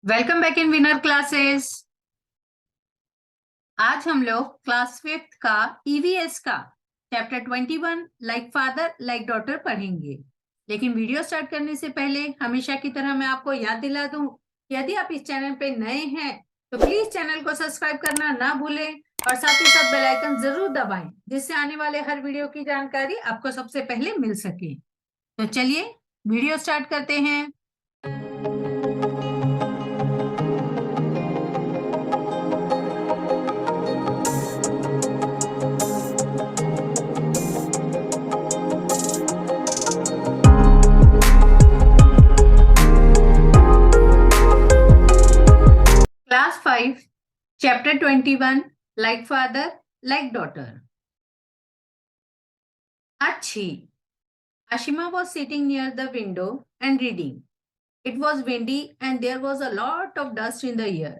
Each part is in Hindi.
Welcome back in winner classes. आज हम लोग क्लास 5th का ईवीएस का chapter 21 like father like daughter पढ़ेंगे। लेकिन वीडियो स्टार्ट करने से पहले हमेशा की तरह मैं आपको याद दिला दूं, यदि आप इस चैनल पे नए हैं तो प्लीज चैनल को सब्सक्राइब करना ना भूलें और साथ ही साथ बेल आइकन जरूर दबाएं, जिससे आने वाले हर वीडियो की जानकारी आपको सबसे पहले मिल सके। तो चलिए वीडियो स्टार्ट करते हैं। Class 5, Chapter 21, Like Father, Like Daughter. Achi. Ashima was sitting near the window and reading. It was windy and there was a lot of dust in the air.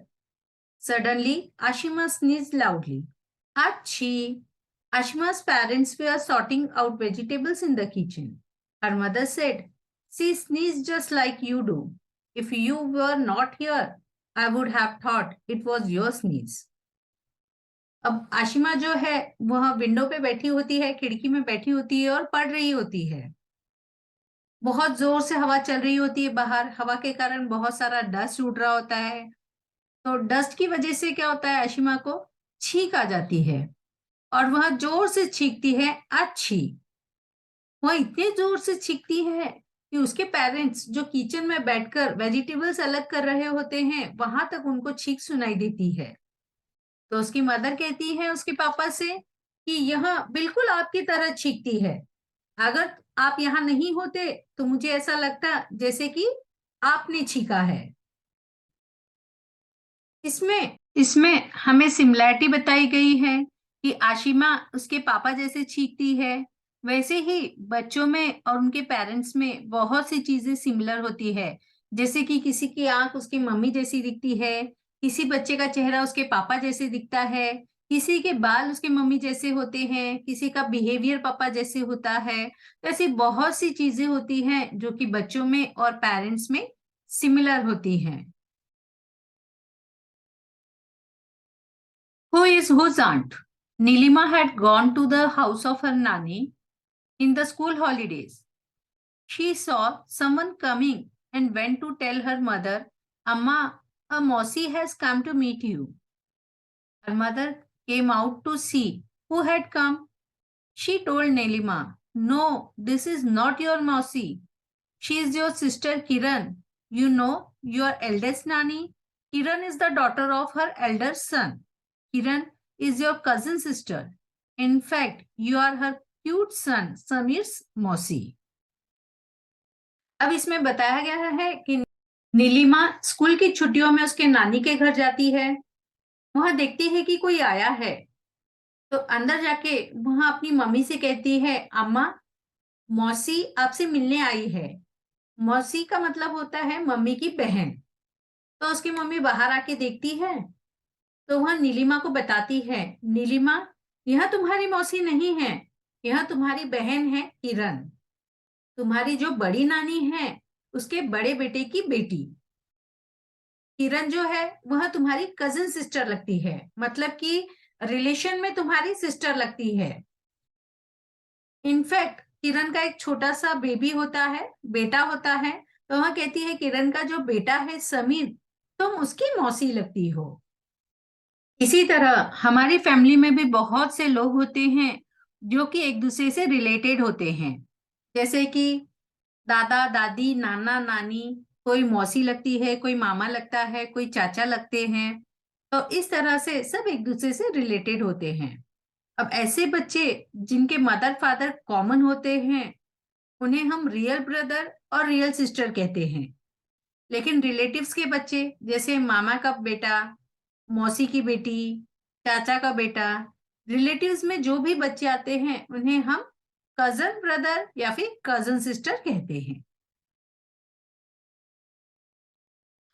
Suddenly, Ashima sneezed loudly. Achi. Ashima's parents were sorting out vegetables in the kitchen. Her mother said, "She sneezed just like you do. If you were not here, I would have thought it was your sneeze." अब आशिमा जो है वह विंडो पे बैठी होती है, खिड़की में बैठी होती है और पढ़ रही होती है। बहुत जोर से हवा चल रही होती है बाहर, हवा के कारण बहुत सारा डस्ट उड़ रहा होता है। तो डस्ट की वजह से क्या होता है, आशिमा को छींक आ जाती है और वह जोर से छींकती है, अच्छी। वह इतने जोर से छींकती है कि उसके पेरेंट्स जो किचन में बैठकर वेजिटेबल्स अलग कर रहे होते हैं, वहां तक उनको छींक सुनाई देती है। तो उसकी मदर कहती है उसके पापा से कि यह बिल्कुल आपकी तरह छींकती है। अगर आप यहाँ नहीं होते तो मुझे ऐसा लगता जैसे कि आपने छींका है। इसमें इसमें हमें सिमिलैरिटी बताई गई है कि आशिमा उसके पापा जैसे छींकती है, वैसे ही बच्चों में और उनके पेरेंट्स में बहुत सी चीजें सिमिलर होती है। जैसे कि किसी की आंख उसकी मम्मी जैसी दिखती है, किसी बच्चे का चेहरा उसके पापा जैसे दिखता है, किसी के बाल उसके मम्मी जैसे होते हैं, किसी का बिहेवियर पापा जैसे होता है। तो ऐसी बहुत सी चीजें होती हैं जो कि बच्चों में और पेरेंट्स में सिमिलर होती हैं। Who is whose aunt? Nilima had gone to the house of her nanny in the school holidays. She saw someone coming and went to tell her mother, "Amma, a Mausi has come to meet you." Her mother came out to see who had come. She told Nilima, "No, this is not your Mausi. She is your sister Kiran. You know, your eldest nanny. Kiran is the daughter of her elder son. Kiran is your cousin sister. In fact, you are her cute son, Samir's मौसी." अब इसमें बताया गया है कि नीलिमा स्कूल की छुट्टियों में उसके नानी के घर जाती है। वहां देखती है कि कोई आया है, तो अंदर जाके वहां अपनी मम्मी से कहती है, "अम्मा, मौसी आपसे मिलने आई है।" मौसी का मतलब होता है मम्मी की बहन। तो उसकी मम्मी बाहर आके देखती है तो वह नीलिमा को बताती है, "नीलिमा, यह तुम्हारी मौसी नहीं है, यह तुम्हारी बहन है किरण। तुम्हारी जो बड़ी नानी है उसके बड़े बेटे की बेटी। किरण जो है वह तुम्हारी कजिन सिस्टर लगती है, मतलब कि रिलेशन में तुम्हारी सिस्टर लगती है। इनफैक्ट किरण का एक छोटा सा बेबी होता है, बेटा होता है। तो वह कहती है, किरण का जो बेटा है समीर, तुम उसकी मौसी लगती हो।" इसी तरह हमारी फैमिली में भी बहुत से लोग होते हैं जो कि एक दूसरे से रिलेटेड होते हैं। जैसे कि दादा दादी, नाना नानी, कोई मौसी लगती है, कोई मामा लगता है, कोई चाचा लगते हैं। तो इस तरह से सब एक दूसरे से रिलेटेड होते हैं। अब ऐसे बच्चे जिनके मदर फादर कॉमन होते हैं, उन्हें हम रियल ब्रदर और रियल सिस्टर कहते हैं। लेकिन रिलेटिव्स के बच्चे, जैसे मामा का बेटा, मौसी की बेटी, चाचा का बेटा, रिलेटिव्स में जो भी बच्चे आते हैं उन्हें हम कजन ब्रदर या फिर कजन सिस्टर कहते हैं।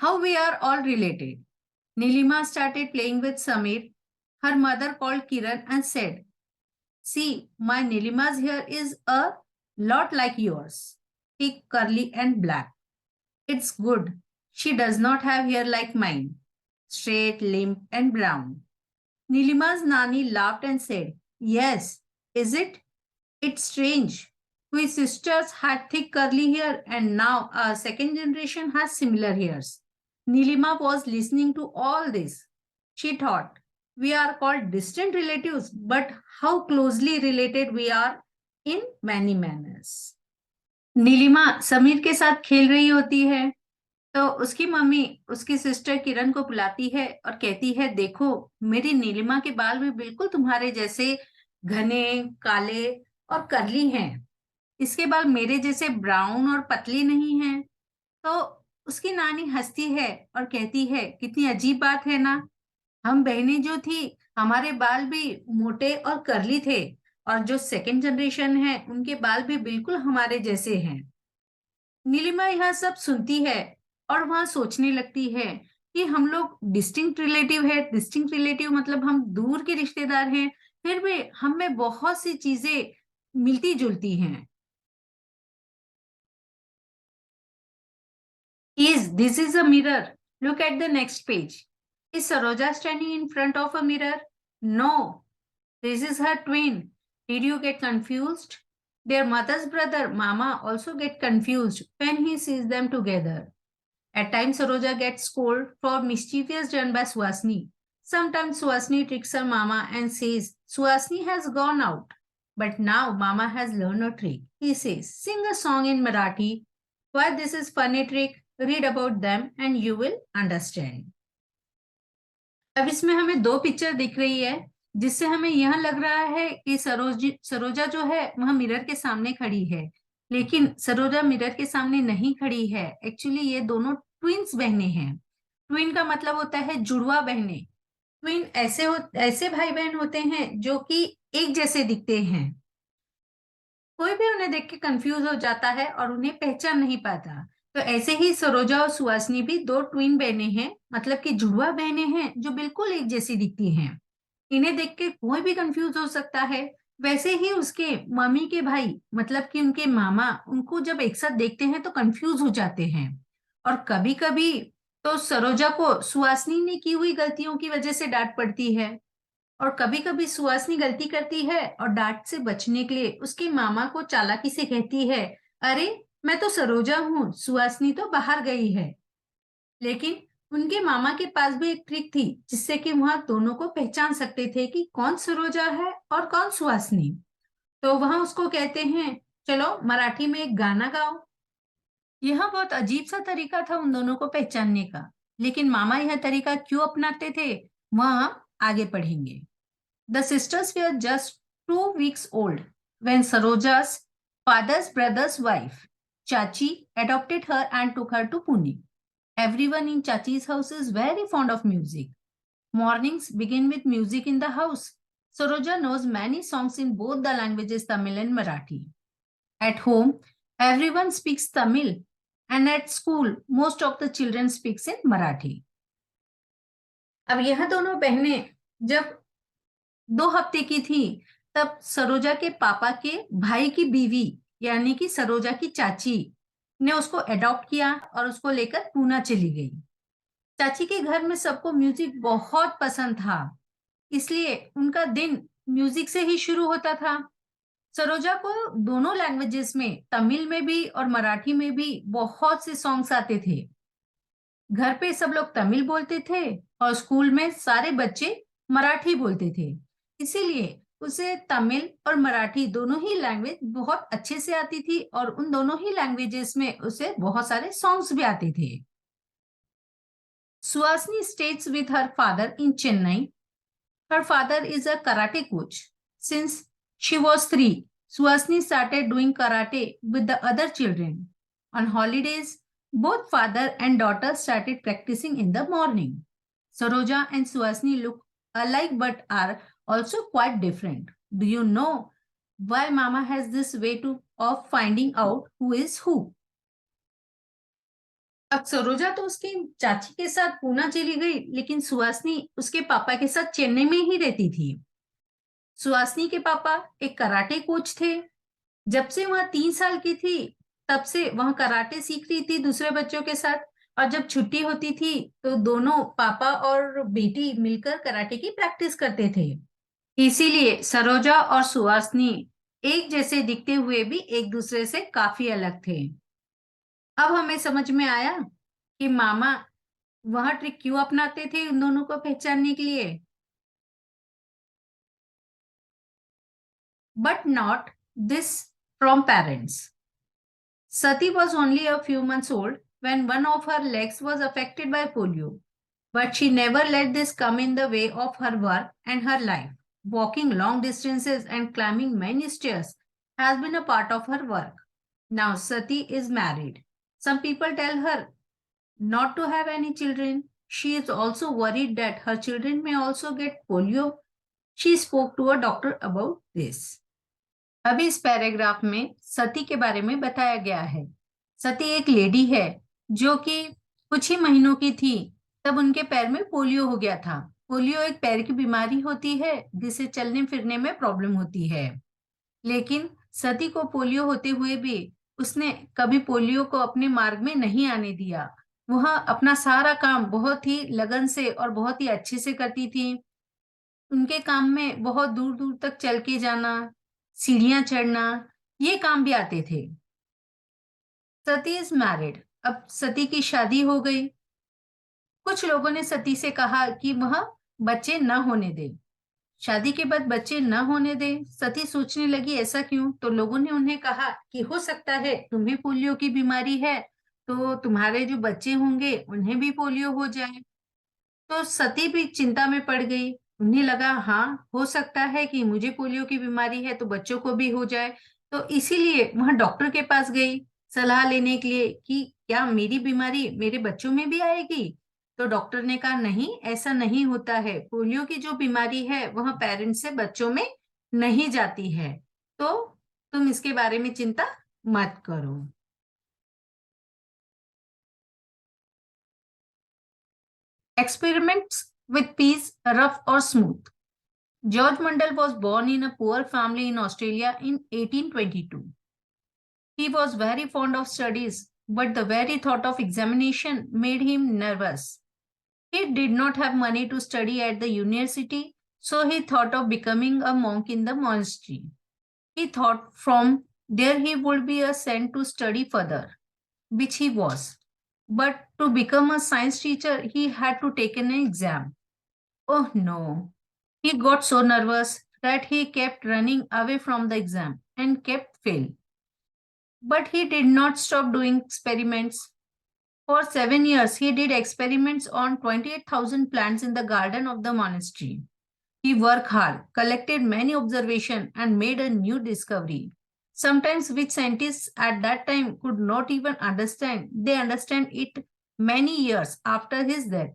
How we are all related. Nilima started playing with Samir. Her mother called Kiran and said, "See, my Nilima's hair is a lot like yours, thick, curly and black. It's good. She does not have hair like mine, straight, limp, and brown. Nilima's Nani laughed and said, Yes, is it? It's strange. We sisters had thick curly hair and now our second generation has similar hairs. Nilima was listening to all this. She thought, we are called distant relatives, but how closely related we are in many manners. Nilima Sameer के साथ खेल रही होती है तो उसकी मम्मी उसकी सिस्टर किरण को बुलाती है और कहती है, देखो मेरी नीलिमा के बाल भी बिल्कुल तुम्हारे जैसे घने, काले और कर्ली हैं। इसके बाल मेरे जैसे ब्राउन और पतली नहीं हैं। तो उसकी नानी हंसती है और कहती है, कितनी अजीब बात है ना, हम बहनें जो थी हमारे बाल भी मोटे और कर्ली थे और जो सेकंड जनरेशन है उनके बाल भी बिल्कुल हमारे जैसे हैं। नीलिमा यह सब सुनती है और वहां सोचने लगती है कि हम लोग डिस्टिंक्ट रिलेटिव है। डिस्टिंक्ट रिलेटिव मतलब हम दूर के रिश्तेदार हैं, फिर भी हम में बहुत सी चीजें मिलती जुलती हैं। This is a mirror? Look at the next page. Is Saroja standing in front of a mirror? No, this is her twin. Did you get confused? Their mother's brother, Mama, also get confused when he sees them together. At times, Saroja gets scolded for mischievous done by Suhasini. Sometimes Suhasini tricks her Mama and says, Suhasini has gone out. But now Mama has learned a trick. He says, sing a song in Marathi. Why this is funny trick? Read about them and you will understand. अब इसमें हमें दो पिक्चर दिख रही है जिससे हमें यह लग रहा है कि सरोजा जो है वह मिरर के सामने खड़ी है, लेकिन सरोजा मिरर के सामने नहीं खड़ी है। एक्चुअली ये दोनों ट्विन्स बहनें हैं। ट्विन का मतलब होता है जुड़वा बहनें। ट्विन ऐसे भाई बहन होते हैं जो कि एक जैसे दिखते हैं। कोई भी उन्हें देख के कंफ्यूज हो जाता है और उन्हें पहचान नहीं पाता। तो ऐसे ही सरोजा और सुहासिनी भी दो ट्विन बहनें हैं, मतलब कि जुड़वा बहनें हैं जो बिल्कुल एक जैसी दिखती हैं। इन्हें देख के कोई भी कंफ्यूज हो सकता है। वैसे ही उसके मम्मी के भाई मतलब कि उनके मामा उनको जब एक साथ देखते हैं तो कंफ्यूज हो जाते हैं। और कभी कभी तो सरोजा को सुहासिनी ने की हुई गलतियों की वजह से डांट पड़ती है और कभी कभी सुहासिनी गलती करती है और डांट से बचने के लिए उसके मामा को चालाकी से कहती है, अरे मैं तो सरोजा हूँ, सुहासिनी तो बाहर गई है। लेकिन उनके मामा के पास भी एक ट्रिक थी जिससे कि वहां दोनों को पहचान सकते थे कि कौन सरोजा है और कौन सुहासिनी। तो वहां उसको कहते हैं, चलो मराठी में एक गाना गाओ। यह बहुत अजीब सा तरीका था उन दोनों को पहचानने का, लेकिन मामा यह तरीका क्यों अपनाते थे वह हम आगे पढ़ेंगे। The sisters were just 2 weeks old when Saroja's father's brother's wife, Chachi, adopted her and took her to Pune. Everyone in Chachi's house is very fond of music. Mornings begin with music in the house. Saroja knows many songs in both the languages Tamil and Marathi. At home, everyone speaks Tamil, and at school, most of the children speaks in Marathi. अब यह दोनों बहनें जब 2 हफ्ते की थी तब सरोजा के पापा के भाई की बीवी यानी कि सरोजा की चाची ने उसको अडॉप्ट किया और उसको लेकर पूना चली गई। चाची के घर में सबको म्यूजिक बहुत पसंद था, इसलिए उनका दिन म्यूजिक से ही शुरू होता था। सरोजा को दोनों लैंग्वेजेस में, तमिल में भी और मराठी में भी बहुत से सॉन्ग्स आते थे। घर पे सब लोग तमिल बोलते थे और स्कूल में सारे बच्चे मराठी बोलते थे, इसीलिए उसे तमिल और मराठी दोनों ही लैंग्वेज बहुत अच्छे से आती थी और उन दोनों ही लैंग्वेजेस में उसे बहुत सारे सॉन्ग्स भी आते थे। Suhasini stage with her father in Chennai. Her father is a karate coach. Since she was 3, Suhasini started doing karate with the other children. On holidays, both father and daughter started practicing in the morning. Saroja and Suhasini look alike but are also quite different. Do you know why Mama has this way of finding out who is who? अब सरोजा तो उसकी चाची के साथ पूना चली गई, लेकिन सुहासिनी उसके पापा के साथ चेन्नई में ही रहती थी। सुहासिनी के पापा एक कराटे कोच थे। जब से वह 3 साल की थी तब से वह कराटे सीख रही थी दूसरे बच्चों के साथ और जब छुट्टी होती थी तो दोनों पापा और बेटी मिलकर कराटे की प्रैक्टिस करते थे। इसीलिए सरोजा और सुहासनी एक जैसे दिखते हुए भी एक दूसरे से काफी अलग थे। अब हमें समझ में आया कि मामा वह ट्रिक क्यों अपनाते थे उन दोनों को पहचानने के लिए। But not this from parents. Sati was only a few months old when one of her legs was affected by polio, but she never let this come in the way of her work and her life. Walking long distances and climbing many stairs has been a part of her work. Now Sati is married. Some people tell her not to have any children. She is also worried that her children may also get polio. She spoke to a doctor about this. अभी इस पैराग्राफ में सती के बारे में बताया गया है। सती एक लेडी है जो कि कुछ ही महीनों की थी तब उनके पैर में पोलियो हो गया था। पोलियो एक पैर की बीमारी होती है जिससे चलने फिरने में प्रॉब्लम होती है। लेकिन सती को पोलियो होते हुए भी उसने कभी पोलियो को अपने मार्ग में नहीं आने दिया। वह अपना सारा काम बहुत ही लगन से और बहुत ही अच्छे से करती थी। उनके काम में बहुत दूर दूर तक चल के जाना, सीढ़ियां चढ़ना, ये काम भी आते थे। सती इज मैरिड। अब सती की शादी हो गई। कुछ लोगों ने सती से कहा कि वह बच्चे न होने दे। शादी के बाद बच्चे न होने दे। सती सोचने लगी ऐसा क्यों, तो लोगों ने उन्हें कहा कि हो सकता है तुम्हें पोलियो की बीमारी है तो तुम्हारे जो बच्चे होंगे उन्हें भी पोलियो हो जाए। तो सती भी चिंता में पड़ गई। उन्हें लगा हाँ हो सकता है कि मुझे पोलियो की बीमारी है तो बच्चों को भी हो जाए। तो इसीलिए वह डॉक्टर के पास गई सलाह लेने के लिए कि क्या मेरी बीमारी मेरे बच्चों में भी आएगी। तो डॉक्टर ने कहा नहीं, ऐसा नहीं होता है। पोलियो की जो बीमारी है वह पेरेंट्स से बच्चों में नहीं जाती है, तो तुम इसके बारे में चिंता मत करो। Experiments with peas, rough or smooth. George Mundell was born in a poor family in Australia in 1822. He was very fond of studies, but the very thought of examination made him nervous. He did not have money to study at the university, so he thought of becoming a monk in the monastery. He thought from there he would be sent to study further, which he was. But to become a science teacher, he had to take an exam. Oh no. He got so nervous that he kept running away from the exam and kept failing. But he did not stop doing experiments. For 7 years, he did experiments on 28,000 plants in the garden of the monastery. He worked hard, collected many observations, and made a new discovery. Sometimes which scientists at that time could not even understand. They understand it many years after his death.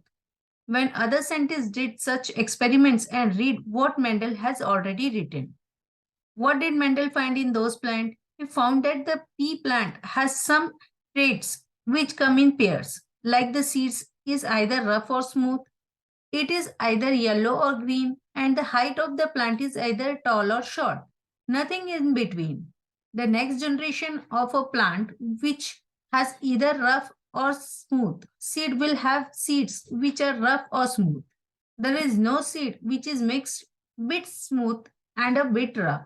When other scientists did such experiments and read what Mendel has already written. What did Mendel find in those plants? He found that the pea plant has some traits which come in pairs, like the seeds is either rough or smooth, it is either yellow or green, and the height of the plant is either tall or short, nothing in between. The next generation of a plant which has either rough or smooth seed will have seeds which are rough or smooth. There is no seed which is mixed bit smooth and a bit rough.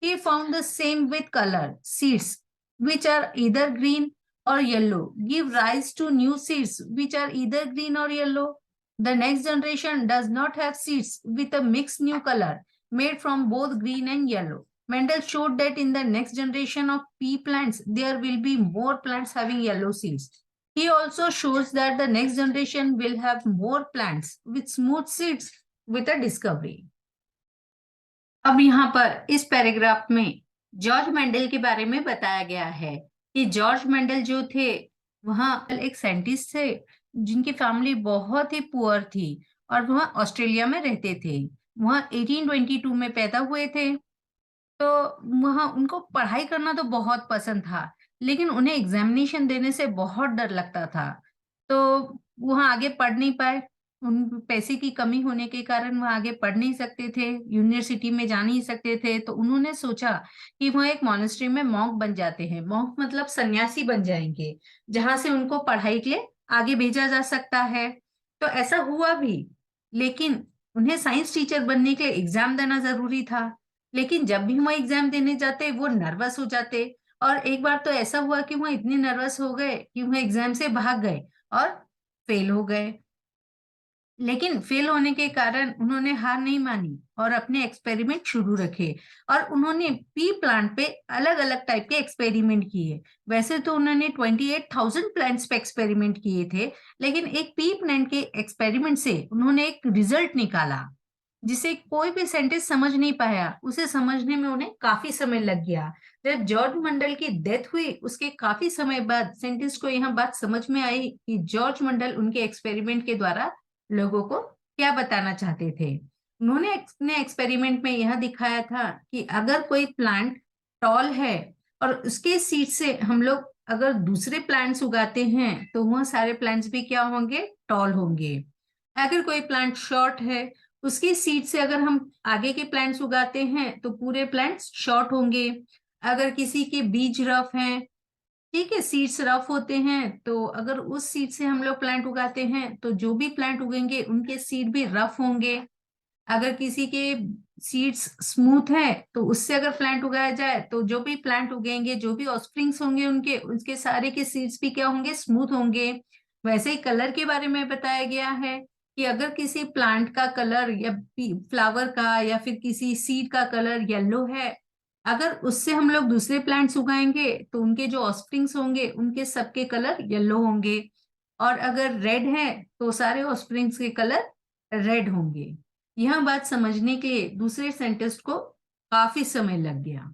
He found the same with color. Seeds which are either green or yellow give rise to new seeds which are either green or yellow. The next generation does not have seeds with a mixed new color made from both green and yellow. Mendel showed that in the next generation of pea plants, there will be more plants having yellow seeds. He also shows that the next generation will have more plants with smooth seeds with a discovery. अब यहाँ पर इस पैराग्राफ में जॉर्ज मेंडल के बारे में बताया गया है कि जॉर्ज मेंडल जो थे वह एक साइंटिस्ट थे जिनकी फैमिली बहुत ही पुअर थी और वह ऑस्ट्रेलिया में रहते थे। वह 1822 में पैदा हुए थे। तो वहाँ उनको पढ़ाई करना तो बहुत पसंद था, लेकिन उन्हें एग्जामिनेशन देने से बहुत डर लगता था। तो वहाँ आगे पढ़ नहीं पाए। उन पैसे की कमी होने के कारण वह आगे पढ़ नहीं सकते थे, यूनिवर्सिटी में जा नहीं सकते थे। तो उन्होंने सोचा कि वह एक मॉनेस्ट्री में मॉन्क बन जाते हैं। मॉन्क मतलब सन्यासी बन जाएंगे, जहां से उनको पढ़ाई के लिए आगे भेजा जा सकता है। तो ऐसा हुआ भी, लेकिन उन्हें साइंस टीचर बनने के लिए एग्जाम देना जरूरी था। लेकिन जब भी वो एग्जाम देने जाते वो नर्वस हो जाते। और एक बार तो ऐसा हुआ कि वो इतने नर्वस हो गए कि वो एग्जाम से भाग गए और फेल हो गए। लेकिन फेल होने के कारण उन्होंने हार नहीं मानी और अपने एक्सपेरिमेंट शुरू रखे। और उन्होंने पी प्लांट पे अलग अलग टाइप के एक्सपेरिमेंट किए। वैसे तो उन्होंने 28,000 प्लांट्स पे एक्सपेरिमेंट किए थे, लेकिन एक पी प्लांट के एक्सपेरिमेंट से उन्होंने एक रिजल्ट निकाला जिसे कोई भी साइंटिस्ट समझ नहीं पाया। उसे समझने में उन्हें काफी समय लग गया। जब जॉर्ज मंडल की डेथ हुई उसके काफी समय बाद साइंटिस्ट को यह बात समझ में आई कि जॉर्ज मंडल उनके एक्सपेरिमेंट के द्वारा लोगों को क्या बताना चाहते थे। उन्होंने अपने एक्सपेरिमेंट में यह दिखाया था कि अगर कोई प्लांट टॉल है और उसके सीड से हम लोग अगर दूसरे प्लांट्स उगाते हैं तो वह सारे प्लांट्स भी क्या होंगे, टॉल होंगे। अगर कोई प्लांट शॉर्ट है, उसकी सीड से अगर हम आगे के प्लांट्स उगाते हैं तो पूरे प्लांट्स शॉर्ट होंगे। अगर किसी के बीज रफ हैं, ठीक है, सीड्स रफ होते हैं, तो अगर उस सीड से हम लोग प्लांट उगाते हैं तो जो भी प्लांट उगेंगे उनके सीड भी रफ होंगे। अगर किसी के सीड्स स्मूथ है तो उससे अगर प्लांट उगाया जाए तो जो भी प्लांट उगेंगे, जो भी ऑस्प्रिंग्स होंगे उनके उनके सारे के सीड्स भी क्या होंगे, स्मूथ होंगे। वैसे ही कलर के बारे में बताया गया है कि अगर किसी प्लांट का कलर या फ्लावर का या फिर किसी सीड का कलर येलो है, अगर उससे हम लोग दूसरे प्लांट्स उगाएंगे तो उनके जो ऑस्प्रिंग्स होंगे उनके सबके कलर येलो होंगे। और अगर रेड है तो सारे ऑस्प्रिंग्स के कलर रेड होंगे। यह बात समझने के लिए दूसरे साइंटिस्ट को काफी समय लग गया।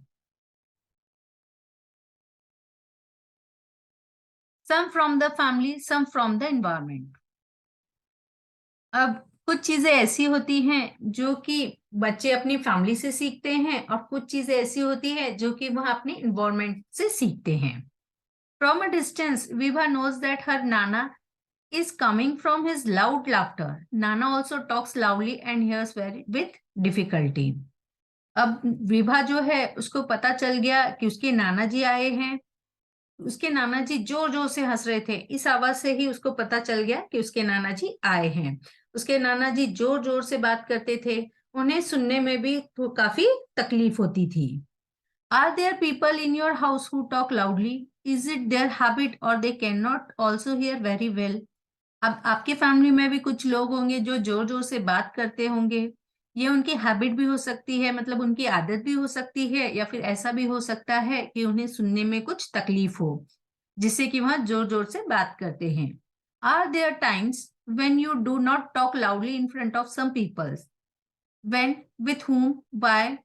Some from the family, some from the environment. अब कुछ चीजें ऐसी होती हैं जो कि बच्चे अपनी फैमिली से सीखते हैं और कुछ चीजें ऐसी होती है जो कि वह अपने इन्वायरमेंट से सीखते हैं। From a distance Vibha knows that her नाना is coming from his loud laughter. Nana also talks loudly and hears very with difficulty. अब विभा जो है उसको पता चल गया कि उसके नाना जी आए हैं। उसके नाना जी जोर जोर से हंस रहे थे। इस आवाज से ही उसको पता चल गया कि उसके नाना जी आए हैं। उसके नाना जी जोर जोर से बात करते थे, उन्हें सुनने में भी तो काफी तकलीफ होती थी। Are there people in your house who talk loudly? Is it their habit और they can not also hear very well? अब आपके फैमिली में भी कुछ लोग होंगे जो जोर जोर से बात करते होंगे। ये उनकी हैबिट भी हो सकती है, मतलब उनकी आदत भी हो सकती है, या फिर ऐसा भी हो सकता है कि उन्हें सुनने में कुछ तकलीफ हो जिससे कि वह जोर जोर से बात करते हैं। Are there times when you do not talk loudly in front of some people? When, with whom, why,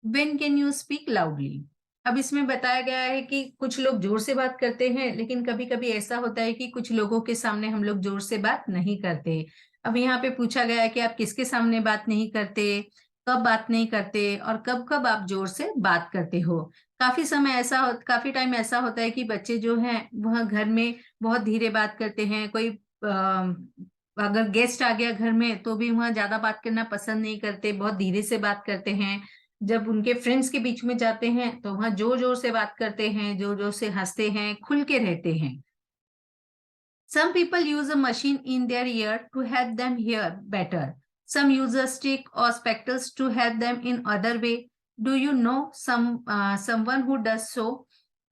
when can you speak loudly? अब इसमें बताया गया है कि कुछ लोग जोर से बात करते हैं, लेकिन कभी कभी ऐसा होता है कि कुछ लोगों के सामने हम लोग जोर से बात नहीं करते। अब यहाँ पे पूछा गया है कि आप किसके सामने बात नहीं करते, कब बात नहीं करते और कब कब आप जोर से बात करते हो। काफी टाइम ऐसा होता है कि बच्चे जो हैं वह घर में बहुत धीरे बात करते हैं। कोई अगर गेस्ट आ गया घर में तो भी वह ज्यादा बात करना पसंद नहीं करते, बहुत धीरे से बात करते हैं। जब उनके फ्रेंड्स के बीच में जाते हैं तो वह जोर जोर से बात करते हैं, जोर जोर से हंसते हैं, खुल के रहते हैं। Some people use a machine in their ear to help them hear better. Some use a stick or spectacles to help them in other way. Do you know someone who does so?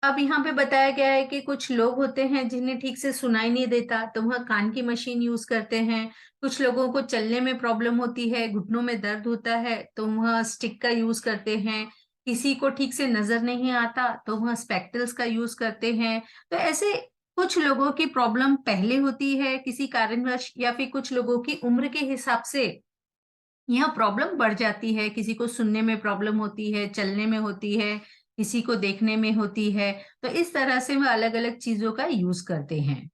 अब यहाँ पे बताया गया है कि कुछ लोग होते हैं जिन्हें ठीक से सुनाई नहीं देता तो वह कान की मशीन यूज करते हैं। कुछ लोगों को चलने में प्रॉब्लम होती है, घुटनों में दर्द होता है तो वह स्टिक का यूज करते हैं। किसी को ठीक से नजर नहीं आता तो वह स्पेक्टल्स का यूज करते हैं। तो ऐसे कुछ लोगों की प्रॉब्लम पहले होती है किसी कारणवश, या फिर कुछ लोगों की उम्र के हिसाब से यह प्रॉब्लम बढ़ जाती है। किसी को सुनने में प्रॉब्लम होती है, चलने में होती है, किसी को देखने में होती है। तो इस तरह से वह अलग अलग चीजों का यूज करते हैं।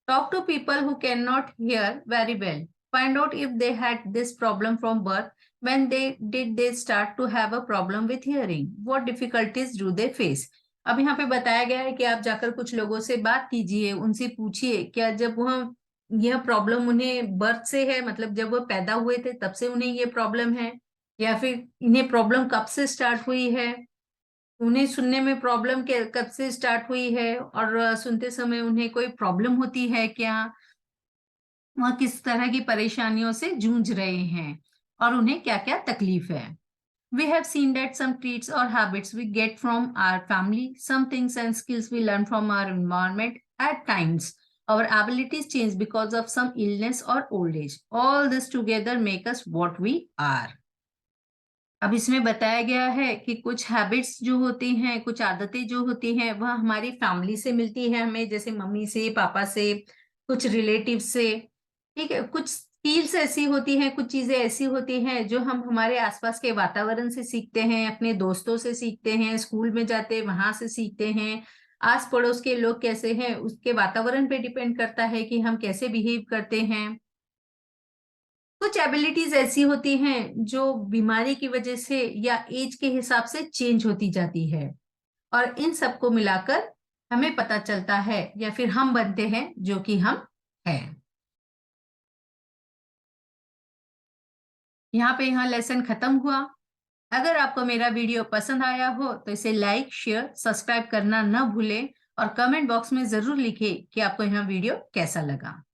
Talk to people who can not hear very well. Find out if they had this problem from birth. When they start to have a problem with hearing? What difficulties do they face? अब यहाँ पे बताया गया है कि आप जाकर कुछ लोगों से बात कीजिए, उनसे पूछिए क्या जब वह यह प्रॉब्लम उन्हें बर्थ से है, मतलब जब वो पैदा हुए थे तब से उन्हें ये प्रॉब्लम है, या फिर इन्हें प्रॉब्लम कब से स्टार्ट हुई है। उन्हें सुनने में प्रॉब्लम कब से स्टार्ट हुई है और सुनते समय उन्हें कोई प्रॉब्लम होती है क्या, वह किस तरह की परेशानियों से जूझ रहे हैं और उन्हें क्या-क्या तकलीफ है। We have seen that some traits or habits we get from our family, some things and skills we learn from our environment. At times, our abilities change because of some illness or old age. All this together make us what we are. अब इसमें बताया गया है कि कुछ हैबिट्स जो होती हैं, कुछ आदतें जो होती हैं, वह हमारी फैमिली से मिलती है हमें, जैसे मम्मी से, पापा से, कुछ रिलेटिव से, ठीक है? कुछ स्किल्स ऐसी होती हैं, कुछ चीज़ें ऐसी होती हैं, जो हम हमारे आसपास के वातावरण से सीखते हैं, अपने दोस्तों से सीखते हैं, स्कूल में जाते हैं, वहाँ से सीखते हैं। आस-पड़ोस के लोग कैसे हैं, उसके वातावरण पे डिपेंड करता है कि हम कैसे बिहेव करते हैं। कुछ एबिलिटीज ऐसी होती हैं जो बीमारी की वजह से या एज के हिसाब से चेंज होती जाती है और इन सबको मिलाकर हमें पता चलता है या फिर हम बनते हैं जो कि हम हैं। यहाँ लेसन खत्म हुआ। अगर आपको मेरा वीडियो पसंद आया हो तो इसे लाइक, शेयर, सब्सक्राइब करना न भूलें और कमेंट बॉक्स में जरूर लिखें कि आपको यह वीडियो कैसा लगा।